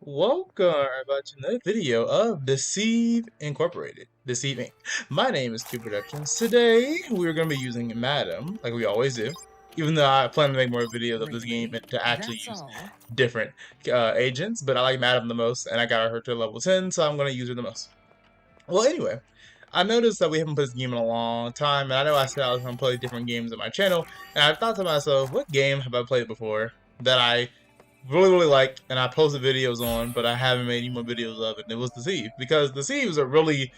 Welcome everybody to another video of Deceive Incorporated. Deceiving. My name is Cubeproductions. Today we're going to be using Madam, like we always do. Even though I plan to make more videos of this game and to actually use different agents, but I like Madam the most, and I got her to level 10, so I'm going to use her the most. Well, anyway, I noticed that we haven't played this game in a long time, and I know I said I was going to play different games on my channel, and I thought to myself, what game have I played before that I really like and I posted videos on, but I haven't made any more videos of it, and it was Deceive. Because Deceive is a really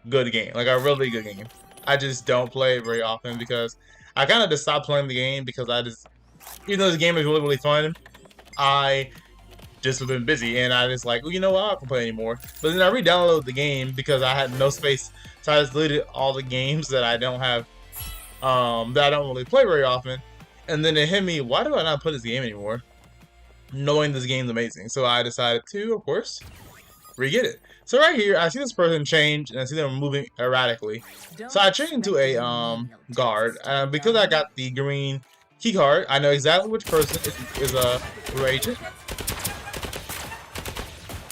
good game, like a really good game. I just don't play it very often because I kind of just stopped playing the game because even though this game is really fun, I just have been busy and I just like, well, you know what, I can play anymore. But then I re-downloaded the game because I had no space, so I just deleted all the games that I don't have, that I don't really play very often. And then it hit me, why do I not play this game anymore? Knowing this game's amazing. So I decided to, of course, re-get it. So right here, I see this person change, and I see them moving erratically. So I changed into a guard. Because I got the green key card, I know exactly which person is a agent.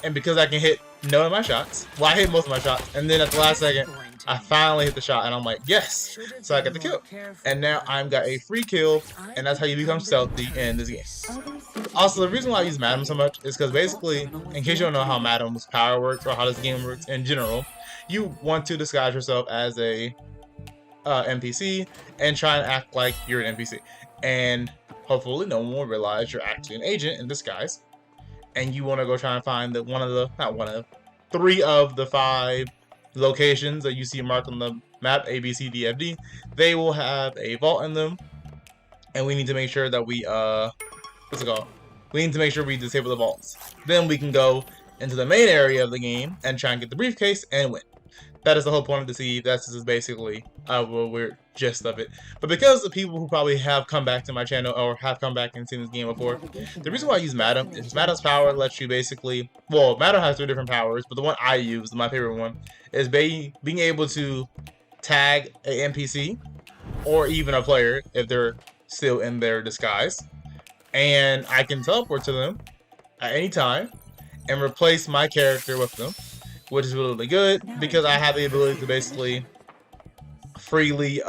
And because I can hit none of my shots, well, I hit most of my shots, and then at the last second, I finally hit the shot, and I'm like, yes! So I get the kill. And now I've got a free kill, and that's how you become stealthy in this game. Also, the reason why I use Madam so much is because basically, in case you don't know how Madam's power works or how this game works in general, you want to disguise yourself as a NPC and try and act like you're an NPC. And hopefully no one will realize you're actually an agent in disguise. And you want to go try and find three of the 5 locations that you see marked on the map, A, B, C, D, F, D. They will have a vault in them. And we need to make sure that we, what's it called? We need to make sure we disable the vaults. Then we can go into the main area of the game and try and get the briefcase and win. That is the whole point of Deceive. That's just basically a weird gist of it. But because the people who probably have come back to my channel or have come back and seen this game before, the reason why I use Madam is Madam's power lets you basically, well, Madam has 3 different powers, but the one I use, my favorite one, is being able to tag an NPC or even a player if they're still in their disguise. And I can teleport to them at any time and replace my character with them, which is really good because I have the ability to basically freely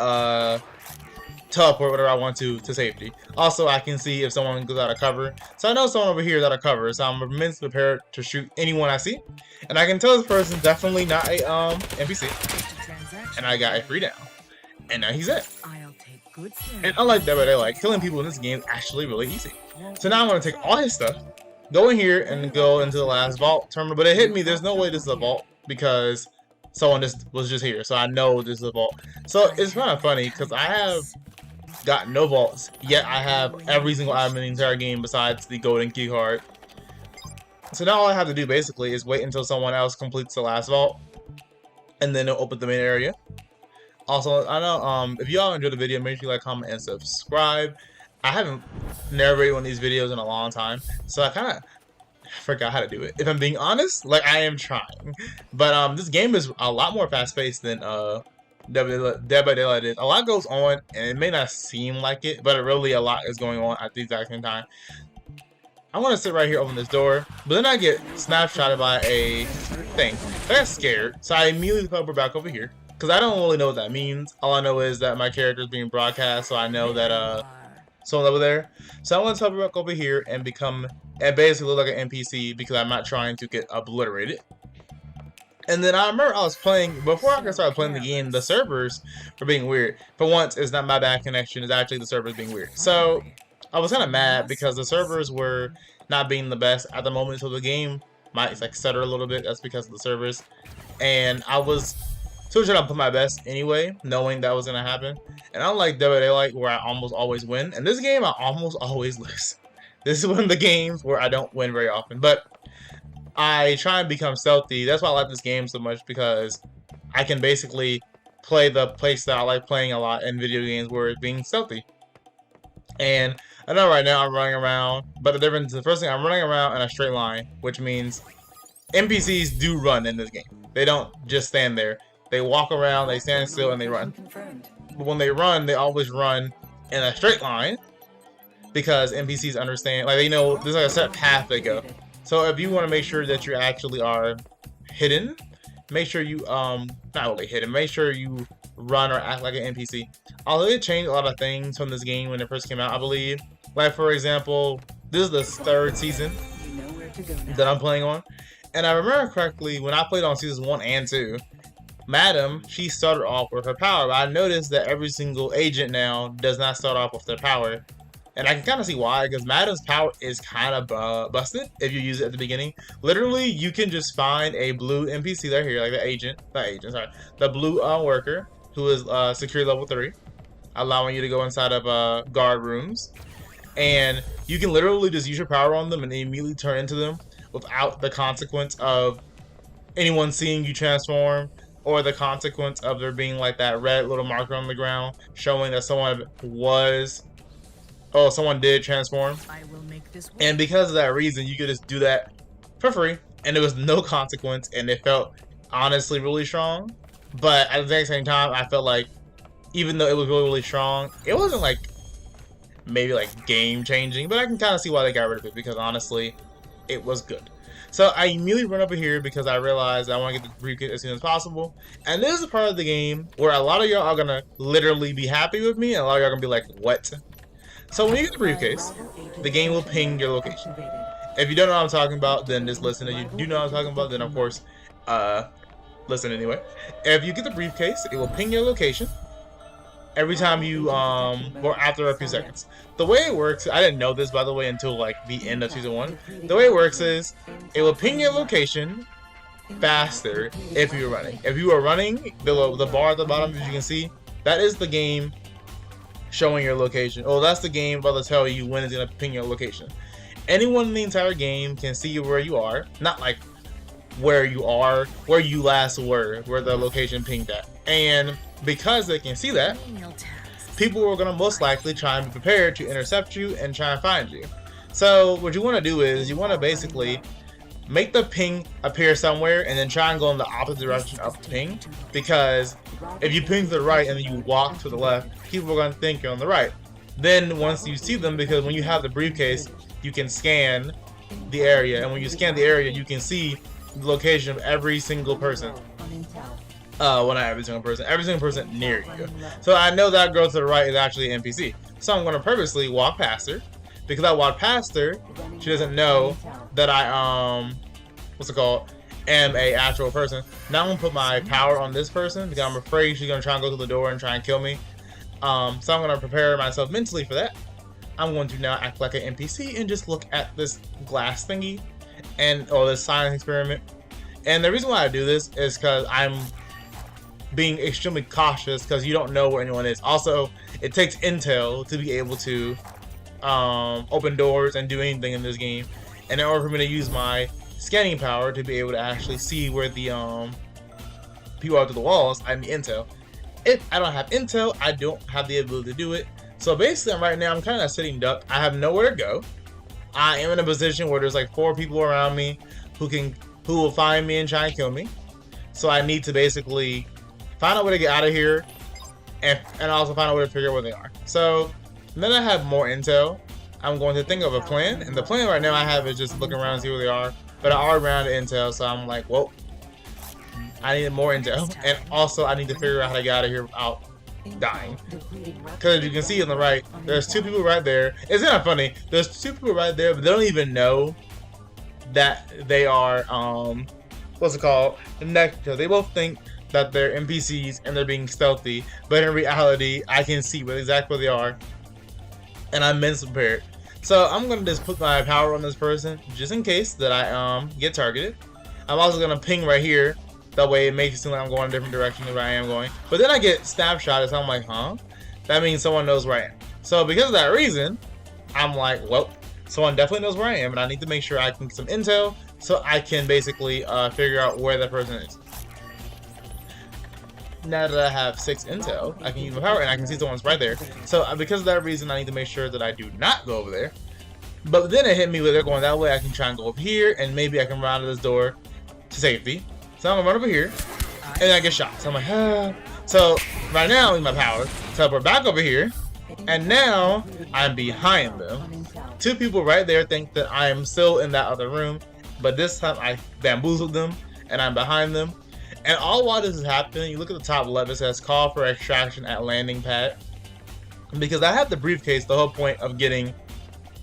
teleport whatever I want to safety. Also, I can see if someone goes out of cover. So I know someone over here is out of cover, so I'm immensely prepared to shoot anyone I see. And I can tell this person's definitely not a NPC. And I got a free down. And now he's dead. And unlike Dead by Daylight, killing people in this game is actually really easy. So now I'm going to take all his stuff, go in here, and go into the last vault terminal. But it hit me, there's no way this is a vault because someone was just here. So I know this is a vault. So it's kind of funny because I have got no vaults, yet I have every single item in the entire game besides the golden key card. So now all I have to do basically is wait until someone else completes the last vault, and then it'll open the main area. Also, I know if y'all enjoyed the video, make sure you like, comment, and subscribe. I haven't narrated one of these videos in a long time, so I kind of forgot how to do it. If I'm being honest, like I am trying. But this game is a lot more fast-paced than Dead by Daylight is. A lot goes on, and it may not seem like it, but really a lot is going on at the exact same time. I want to sit right here, open this door, but then I get snapshotted by a thing. I got scared, so I immediately teleport back over here. Because I don't really know what that means. All I know is that my character is being broadcast, so I know that someone's over there. So I want to teleport back over here and basically look like an NPC because I'm not trying to get obliterated. And then I remember I was playing, before I started playing the game, the servers were being weird. For once, it's not my bad connection, it's actually the servers being weird. So I was kind of mad because the servers were not being the best at the moment, so the game might like stutter a little bit. That's because of the servers. And I was still trying to put my best anyway, knowing that was going to happen. And unlike Dead by Daylight, where I almost always win, in this game I almost always lose. This is one of the games where I don't win very often. But I try and become stealthy. That's why I like this game so much, because I can basically play the playstyle I like playing a lot in video games, where it's being stealthy. And I know right now I'm running around, but the difference, the first thing, I'm running around in a straight line, which means NPCs do run in this game. They don't just stand there. They walk around, they stand still, and they run. But when they run, they always run in a straight line because NPCs understand, like, they know there's like a set path they go. So if you want to make sure that you actually are hidden, make sure you not really hidden, make sure you run or act like an NPC. Although it changed a lot of things from this game when it first came out, I believe. Like for example, this is the 3rd season that I'm playing on, and I remember correctly when I played on seasons 1 and 2, Madam, she started off with her power, but I noticed that every single agent now does not start off with their power. And I can kind of see why, because Madam's power is kind of busted if you use it at the beginning. Literally, you can just find a blue NPC right here, like the blue worker, who is secure level 3, allowing you to go inside of guard rooms. And you can literally just use your power on them and immediately turn into them without the consequence of anyone seeing you transform, or the consequence of there being like that red little marker on the ground showing that someone did transform. And because of that reason, you could just do that for free, and there was no consequence, and it felt honestly really strong. But at the exact same time, I felt like even though it was really, really strong, it wasn't like maybe like game changing, but I can kind of see why they got rid of it, because honestly, it was good. So I immediately run over here because I realized I want to get the briefcase as soon as possible. And this is a part of the game where a lot of y'all are gonna literally be happy with me, and a lot of y'all are gonna be like, what? So when you get the briefcase, the game will ping your location. If you don't know what I'm talking about, then just listen. If you do know what I'm talking about, then of course, listen anyway. If you get the briefcase, it will ping your location every time you, or after a few seconds. The way it works, I didn't know this by the way until like the end of season 1. The way it works is, it will ping your location faster if you're running. If you are running, the bar at the bottom, as you can see, that is the game showing your location. Oh, that's the game about to tell you when it's gonna ping your location. Anyone in the entire game can see where you are, not like where you are, where you last were, where the location pinged at. And because they can see that, people are gonna most likely try and be prepared to intercept you and try and find you. So what you want to do is you want to basically make the ping appear somewhere and then try and go in the opposite direction of the ping, because if you ping to the right and then you walk to the left, people are going to think you're on the right. Then once you see them, because when you have the briefcase, you can scan the area, and when you scan the area, you can see the location of every single person. Well, not every single person near you. So I know that girl to the right is actually an NPC. So I'm going to purposely walk past her. Because I walked past her, she doesn't know that I, am a actual person. Now I'm going to put my power on this person, because I'm afraid she's going to try and go to the door and try and kill me. So I'm going to prepare myself mentally for that. I'm going to now act like an NPC and just look at this glass thingy, or this science experiment. And the reason why I do this is because I'm being extremely cautious, because you don't know where anyone is. Also, it takes intel to be able to open doors and do anything in this game, and in order for me to use my scanning power to be able to actually see where the people are through the walls, I need intel. If I don't have intel, I don't have the ability to do it. So basically, right now I'm kind of sitting duck. I have nowhere to go. I am in a position where there's like 4 people around me who will find me and try and kill me. So I need to basically find out where to get out of here, and also find out where to figure out where they are. So then I have more intel. I'm going to think of a plan, and the plan right now I have is just looking around and see where they are. But I already ran out of intel, so I'm like, well, I need more intel, and also I need to figure out how to get out of here without dying. Because as you can see on the right, there's 2 people right there. It's kind of funny. There's 2 people right there, but they don't even know that they are connected. They both think that they're NPCs and they're being stealthy, but in reality, I can see exactly where they are, and I'm mentally prepared. So I'm gonna just put my power on this person just in case that I get targeted. I'm also gonna ping right here. That way it makes it seem like I'm going a different direction than where I am going. But then I get snapshotted, so I'm like, huh? That means someone knows where I am. So because of that reason, I'm like, well, someone definitely knows where I am, and I need to make sure I can get some intel so I can basically figure out where that person is. Now that I have 6 intel, I can use my power and I can see someone's right there. So because of that reason, I need to make sure that I do not go over there. But then it hit me where they're going that way. I can try and go over here, and maybe I can run out of this door to safety. So I'm gonna run over here, and then I get shot. So I'm like, ah. So right now, with my power, teleport back over here, and now I'm behind them. 2 people right there think that I am still in that other room, but this time I bamboozled them and I'm behind them. And all while this is happening, you look at the top left, it says call for extraction at landing pad. Because I have the briefcase, the whole point of getting,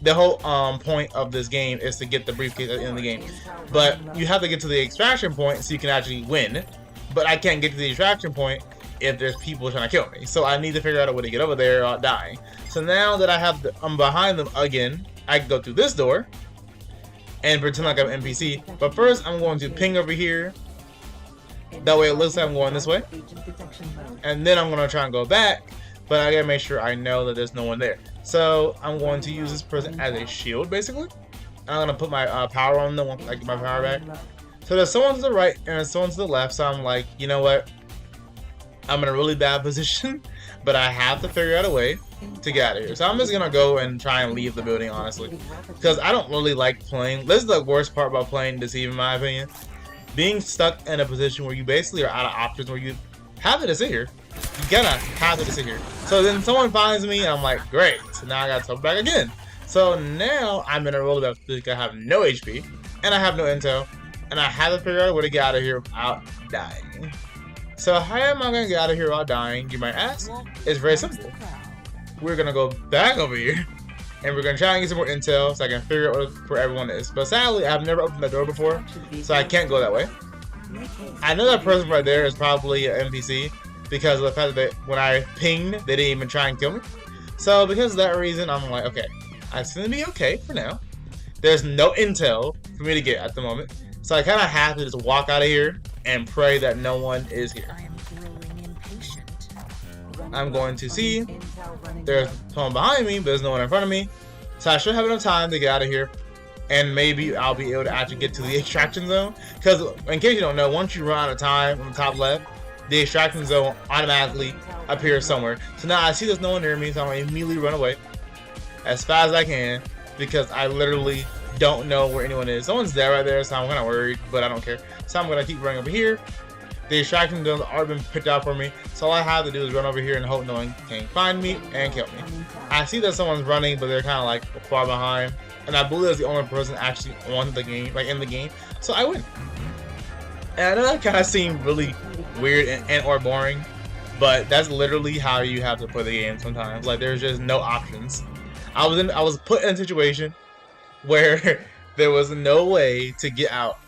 the whole point of this game is to get the briefcase at the end of the game. But you have to get to the extraction point so you can actually win. But I can't get to the extraction point if there's people trying to kill me. So I need to figure out a way to get over there without dying. So now that I have I'm behind them again, I can go through this door and pretend like I'm an NPC. But first I'm going to ping over here. That way it looks like I'm going this way. And then I'm going to try and go back. But I gotta make sure I know that there's no one there. So I'm going to use this person as a shield, basically. I'm gonna put my power on them, like my power back. So there's someone to the right and there's someone to the left. So I'm like, you know what? I'm in a really bad position, but I have to figure out a way to get out of here. So I'm just gonna go and try and leave the building, honestly, because I don't really like playing. This is the worst part about playing Deceive, in my opinion. Being stuck in a position where you basically are out of options, where you have to sit here. You gotta have to sit here. So then someone finds me, and I'm like, great. So now I gotta come back again. So now I'm in a role that I have no HP, and I have no intel, and I have to figure out a way to get out of here without dying. So how am I gonna get out of here without dying, you might ask? It's very simple. We're gonna go back over here, and we're gonna try and get some more intel so I can figure out where everyone is. But sadly, I've never opened that door before, so I can't go that way. I know that person right there is probably an NPC because of the fact that when I pinged, they didn't even try and kill me. So because of that reason, I'm like, okay, I seem to be okay for now. There's no intel for me to get at the moment, so I kind of have to just walk out of here and pray that no one is here. I'm going to see there's someone behind me, but there's no one in front of me, so I should have enough time to get out of here. And maybe I'll be able to actually get to the extraction zone. Because in case you don't know, once you run out of time on the top left, the extraction zone automatically appears somewhere. So now I see there's no one near me, so I'm going to immediately run away as fast as I can, because I literally don't know where anyone is. Someone's there right there, so I'm kind of worried, but I don't care. So I'm going to keep running over here. The extraction zone's already been picked out for me, so all I have to do is run over here and hope no one can find me and kill me. I see that someone's running, but they're kind of like far behind. And I believe that's the only person actually on the game, like in the game. So I win. And I know that kind of seemed really weird and or boring, but that's literally how you have to play the game sometimes. Like there's just no options. I was put in a situation where there was no way to get out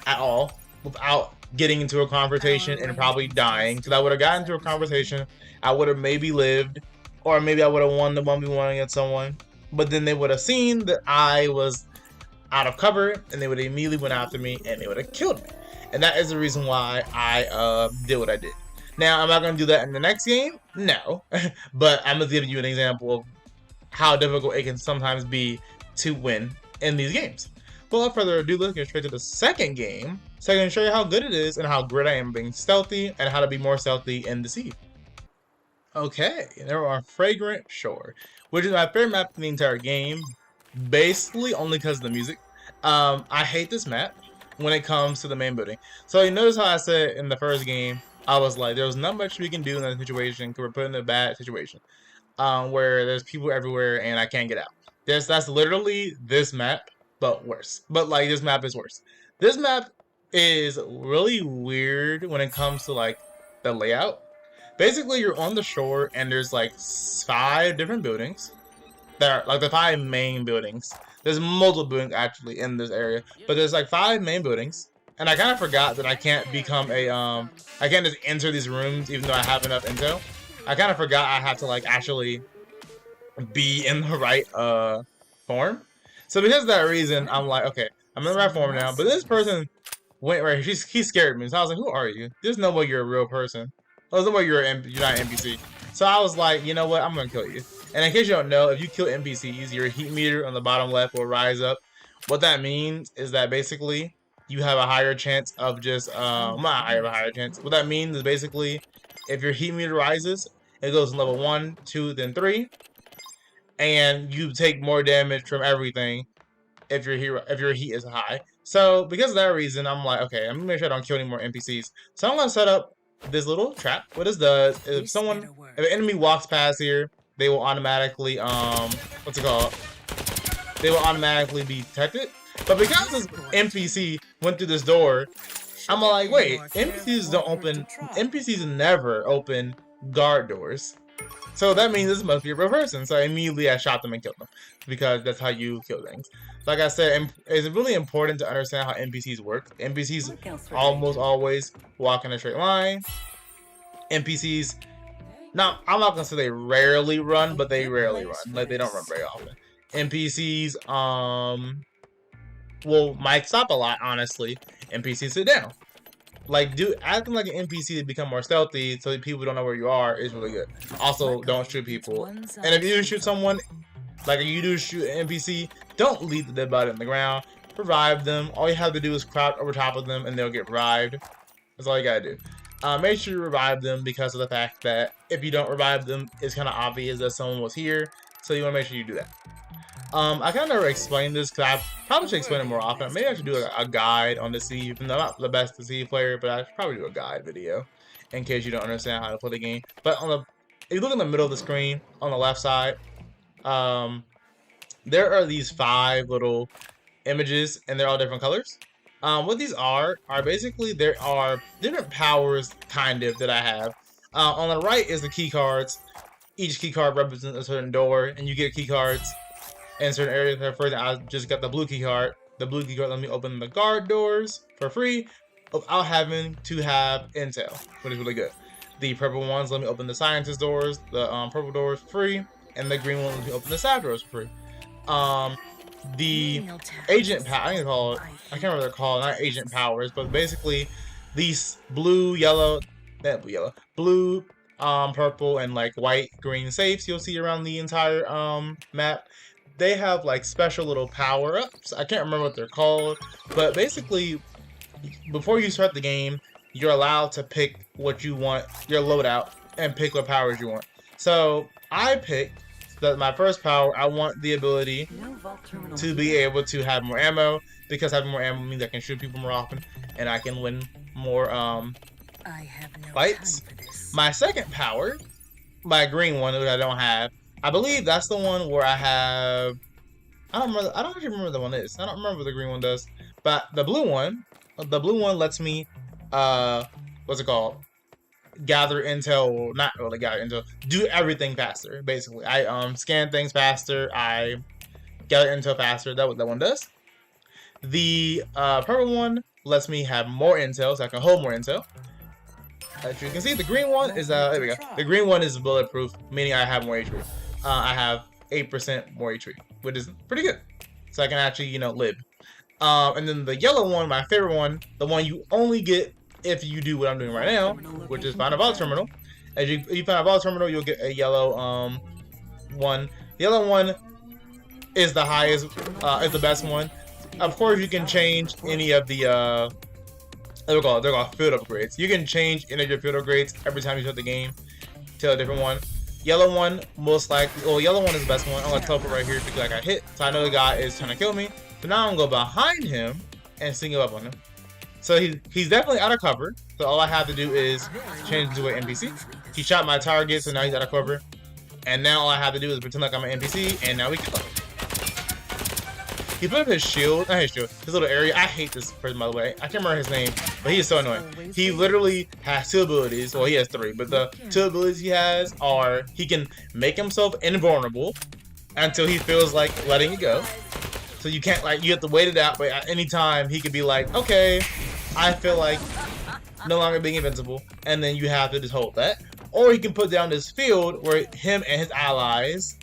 at all without getting into a confrontation and probably dying. Because I would have gotten into a conversation, I would have maybe lived, or maybe I would have won the 1v1 against someone. But then they would have seen that I was out of cover, and they would have immediately went after me, and they would have killed me. And that is the reason why I did what I did. Now, am I going to do that in the next game? No. But I'm going to give you an example of how difficult it can sometimes be to win in these games. Well, without further ado, let's get straight to the second game, so I can show you how good it is and how great I am being stealthy and how to be more stealthy in Deceive. Okay, there are Fragrant Shore, which is my favorite map in the entire game, basically only because of the music. I hate this map when it comes to the main building. So you notice how I said in the first game, I was like, there was not much we can do in that situation because we're put in a bad situation where there's people everywhere and I can't get out. That's literally this map, but worse. But like this map is worse. This map is really weird when it comes to like the layout. Basically, you're on the shore, and there's like 5 different buildings. That are like the 5 main buildings. There's multiple buildings actually in this area, but there's like 5 main buildings. And I kind of forgot that I can't become a I can't just enter these rooms even though I have enough intel. I kind of forgot I have to like actually be in the right form. So because of that reason, I'm like, okay, I'm in the right form now. But this person went right. He scared me. So I was like, who are you? There's no way you're a real person. Oh, no way you're not an NPC. So I was like, you know what? I'm gonna kill you. And in case you don't know, if you kill NPCs, your heat meter on the bottom left will rise up. What that means is that basically you have a higher chance of just not I have a higher chance. What that means is basically if your heat meter rises, it goes from level 1, 2, then 3, and you take more damage from everything if your heat is high. So because of that reason, I'm like, okay, I'm gonna make sure I don't kill any more NPCs. So I'm gonna set up this little trap. What this does is if an enemy walks past here, they will automatically what's it called? they will automatically be detected. But because this NPC went through this door, I'm like, wait, NPCs never open guard doors. So that means this must be a real person. So immediately I shot them and killed them, because that's how you kill things. Like I said, it's really important to understand how NPCs work. NPCs almost always walk in a straight line. NPCs, now I'm not gonna say they rarely run, but they rarely run. Like, they don't run very often. NPCs might stop a lot, honestly. NPCs sit down. Like, acting like an NPC to become more stealthy so that people don't know where you are is really good. Also, don't shoot people. And if you do shoot someone, like if you do shoot an NPC, don't leave the dead body on the ground. Revive them. All you have to do is crouch over top of them and they'll get revived. That's all you gotta do. Make sure you revive them, because of the fact that if you don't revive them, it's kind of obvious that someone was here. So you want to make sure you do that. I kind of never explained this, because I probably should explain it more often. Maybe I should do a guide on Deceive. I'm not the best Deceive player, but I should probably do a guide video in case you don't understand how to play the game. But if you look in the middle of the screen on the left side, there are these 5 little images, and they're all different colors. What these are basically, there are different powers, kind of, that I have. On the right is the key cards. Each key card represents a certain door, and you get key cards in certain areas. For I just got the blue key card. The blue key card let me open the guard doors for free without having to have intel, which is really good. The purple ones let me open the scientist doors, the purple doors for free, and the green ones let me open the staff doors for free. The agent power, I can't remember what they're called, not agent powers, but basically these blue, purple, and like white, green safes you'll see around the entire map. They have like special little power-ups. I can't remember what they're called, but basically before you start the game, you're allowed to pick what you want, your loadout, and pick what powers you want. So I picked my first power. I want the ability to be able to have more ammo, because having more ammo means I can shoot people more often and I can win more fights. My second power, my green one, which I don't have, I believe that's the one where I have, I don't actually remember what the one is. I don't remember what the green one does. But the blue one lets me what's it called? Gather intel, or not really gather intel, do everything faster, basically. I scan things faster, I gather intel faster. That's what that one does. The purple one lets me have more intel, so I can hold more intel. As you can see, the green one is there we go. The green one is bulletproof, meaning I have more HP. I have 8% more HP, which is pretty good. So I can actually, live. And then the yellow one, my favorite one, the one you only get if you do what I'm doing right now, which is find a vault terminal. As you find a vault terminal, you'll get a yellow one. The yellow one is the highest, is the best one. Of course, you can change any of the they're called field upgrades. You can change any of your field upgrades every time you start the game to a different one. Yellow one, most likely, yellow one is the best one. I'm gonna teleport right here because I got hit, so I know the guy is trying to kill me. So now I'm gonna go behind him and single up on him. So he's definitely out of cover. So all I have to do is change into an NPC. He shot my target, so now he's out of cover. And now all I have to do is pretend like I'm an NPC, and now we kill him. He put up his shield, not his shield, his little area. I hate this person, by the way. I can't remember his name, but he is so annoying. He literally has 2 abilities. Well, he has 3, but the 2 abilities he has are he can make himself invulnerable until he feels like letting it go. So you can't, you have to wait it out, but at any time he could be like, okay, I feel like no longer being invincible, and then you have to just hold that. Or he can put down this field where him and his allies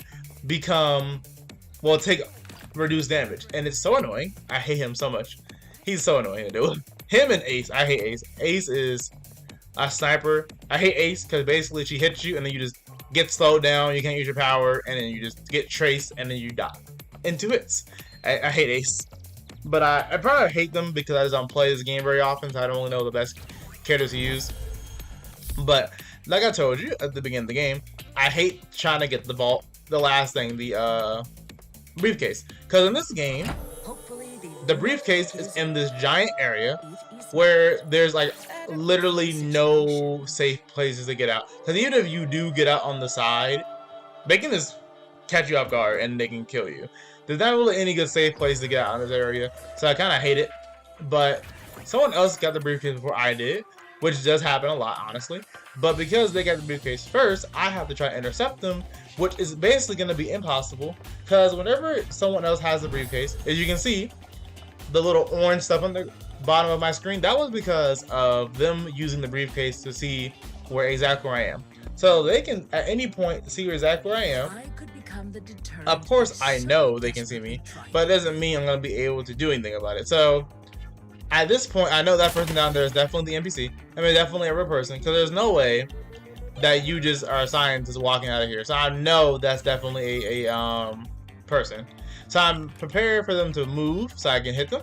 become, take reduced damage, and it's so annoying. I hate him so much. He's so annoying to do. Him and Ace, I hate Ace. Ace is a sniper. I hate Ace because basically she hits you and then you just get slowed down, you can't use your power, and then you just get traced and then you die in 2 hits. I hate Ace, but I probably hate them because I just don't play this game very often, so I don't really know the best characters to use. But like I told you at the beginning of the game, I hate trying to get the vault, the last thing, the briefcase, because in this game the briefcase is in this giant area where there's literally no safe places to get out. Because even if you do get out on the side, making this catch you off guard and they can kill you. There's not really any good safe place to get out of this area, so I kind of hate it. But someone else got the briefcase before I did, which does happen a lot, honestly. But because they got the briefcase first, I have to try to intercept them, which is basically going to be impossible, because whenever someone else has the briefcase, as you can see, the little orange stuff on the bottom of my screen, that was because of them using the briefcase to see exactly where I am. So they can, at any point, see exactly where I am. Of course, I know they can see me, but it doesn't mean I'm going to be able to do anything about it. So, at this point, I know that person down there is definitely the NPC. I mean, definitely a real person, because there's no way that you just are assigned to walking out of here. So I know that's definitely a person. So I'm prepared for them to move so I can hit them.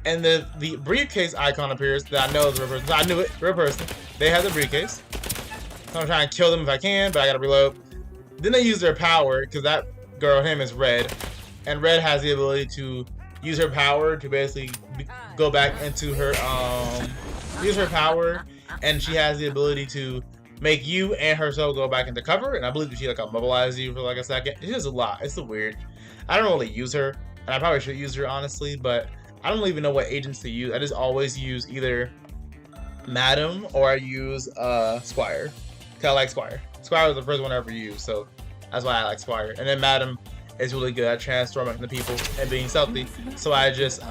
And the briefcase icon appears that I know is a real person. So I knew it, real person. They have the briefcase. So I'm trying to kill them if I can, but I gotta reload. Then they use their power, because that girl, him, is red. And red has the ability to use her power to basically go back into her, use her power. And she has the ability to make you and herself go back into cover. And I believe she like immobilize you for like a second. It is a lot. It's so weird. I don't really use her. And I probably should use her, honestly. But I don't even know what agents to use. I just always use either Madam or I use Squire. Because I like Squire. Squire was the first one I ever used. So that's why I like Squire. And then Madam is really good at transforming into people and being stealthy. So I just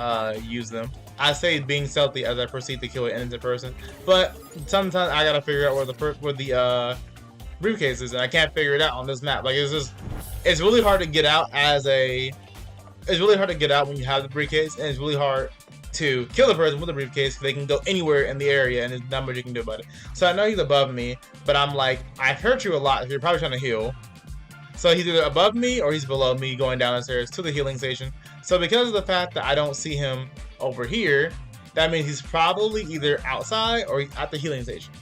use them. I say being stealthy as I proceed to kill an innocent person, but sometimes I gotta figure out where the briefcase is, and I can't figure it out on this map. Like it's really hard to get out it's really hard to get out when you have the briefcase, and it's really hard to kill the person with the briefcase because they can go anywhere in the area, and there's not much you can do about it. So I know he's above me, but I'm like, I've hurt you a lot. So you're probably trying to heal. So he's either above me or he's below me going down the stairs to the healing station. So because of the fact that I don't see him over here, that means he's probably either outside or he's at the healing station.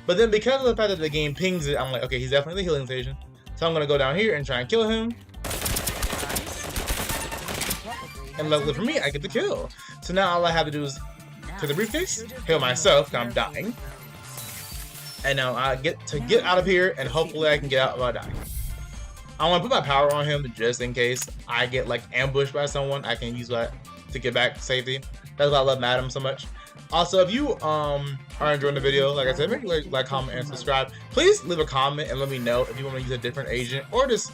But then because of the fact that the game pings it, I'm like, okay, he's definitely at the healing station. So I'm going to go down here and try and kill him. And luckily for me, I get the kill. So now all I have to do is take the briefcase, heal myself because I'm dying. And now I get out of here, and hopefully I can get out without dying. I want to put my power on him just in case I get like ambushed by someone. I can use that to get back to safety. That's why I love Madam so much. Also, if you are enjoying the video, like I said, make sure you like, comment, and subscribe. Please leave a comment and let me know if you want to use a different agent or just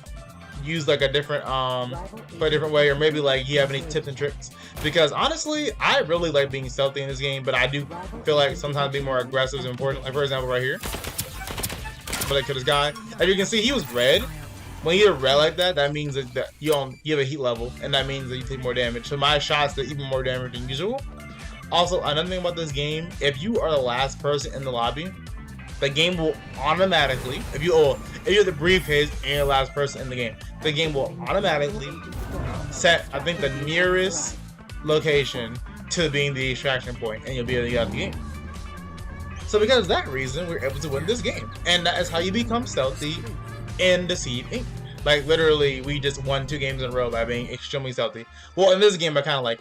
use like a different play a different way, or maybe like you have any tips and tricks. Because honestly, I really like being stealthy in this game, but I do feel like sometimes being more aggressive is important. Like for example, right here, but I killed this guy. As you can see, he was red. When you're red like that, that means that you have a heat level, and that means that you take more damage. So my shots do even more damage than usual. Also, another thing about this game, if you are the last person in the lobby, the game will automatically, if you're the briefcase and you're the last person in the game will automatically set, I think, the nearest location to being the extraction point, and you'll be able to get out the game. So because of that reason, we're able to win this game. And that is how you become stealthy in Deceive Inc. Like literally, we just won 2 games in a row by being extremely stealthy. Well, in this game, I kind of like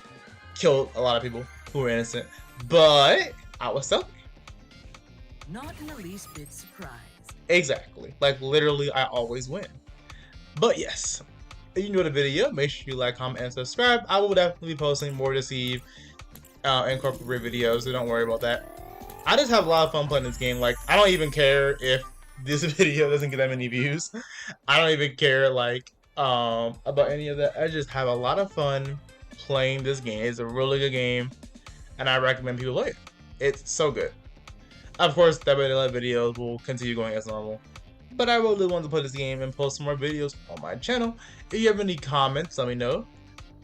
killed a lot of people who were innocent, but I was stealthy. Not in the least bit surprised. Exactly. Like literally, I always win. But yes, if you enjoyed the video, make sure you like, comment, and subscribe. I will definitely be posting more Deceive and corporate videos, so don't worry about that. I just have a lot of fun playing this game. Like, I don't even care if this video doesn't get that many views. I don't even care like about any of that. I just have a lot of fun playing this game. It's a really good game, and I recommend people play it. It's so good. Of course, the videos will continue going as normal, but I really want to play this game and post some more videos on my channel. If you have any comments, let me know.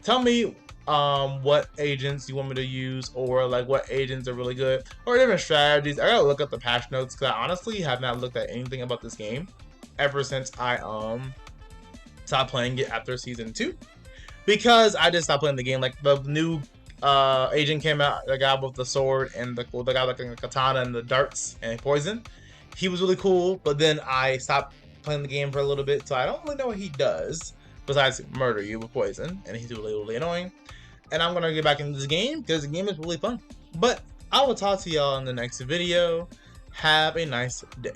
Tell me what agents you want me to use, or like what agents are really good, or different strategies. I gotta look up the patch notes because I honestly have not looked at anything about this game ever since I stopped playing it after season 2, because I just stopped playing the game. Like the new agent came out, the guy with the sword and the guy with the katana and the darts and poison. He was really cool, but then I stopped playing the game for a little bit, so I don't really know what he does besides murder you with poison, and he's really annoying. And I'm gonna get back into this game because the game is really fun. But I will talk to y'all in the next video. Have a nice day.